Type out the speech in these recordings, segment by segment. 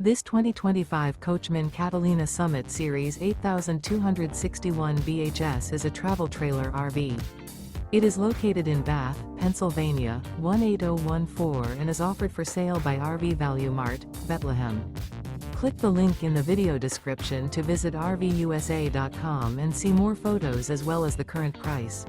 This 2025 Coachmen Catalina Summit Series 8261 BHS is a travel trailer RV. It is located in Bath, Pennsylvania, 18014 and is offered for sale by RV Value Mart, Behtlehem. Click the link in the video description to visit RVUSA.com and see more photos as well as the current price.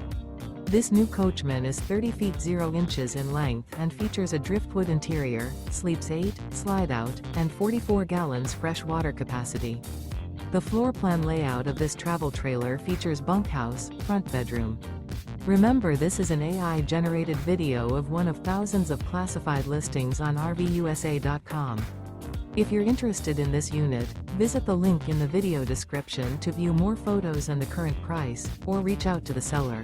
This new Coachmen is 30 feet 0 inches in length and features a driftwood interior, sleeps 8, slide-out, and 44 gallons fresh water capacity. The floor plan layout of this travel trailer features bunkhouse, front bedroom. Remember, this is an AI-generated video of one of thousands of classified listings on RVUSA.com. If you're interested in this unit, visit the link in the video description to view more photos and the current price, or reach out to the seller.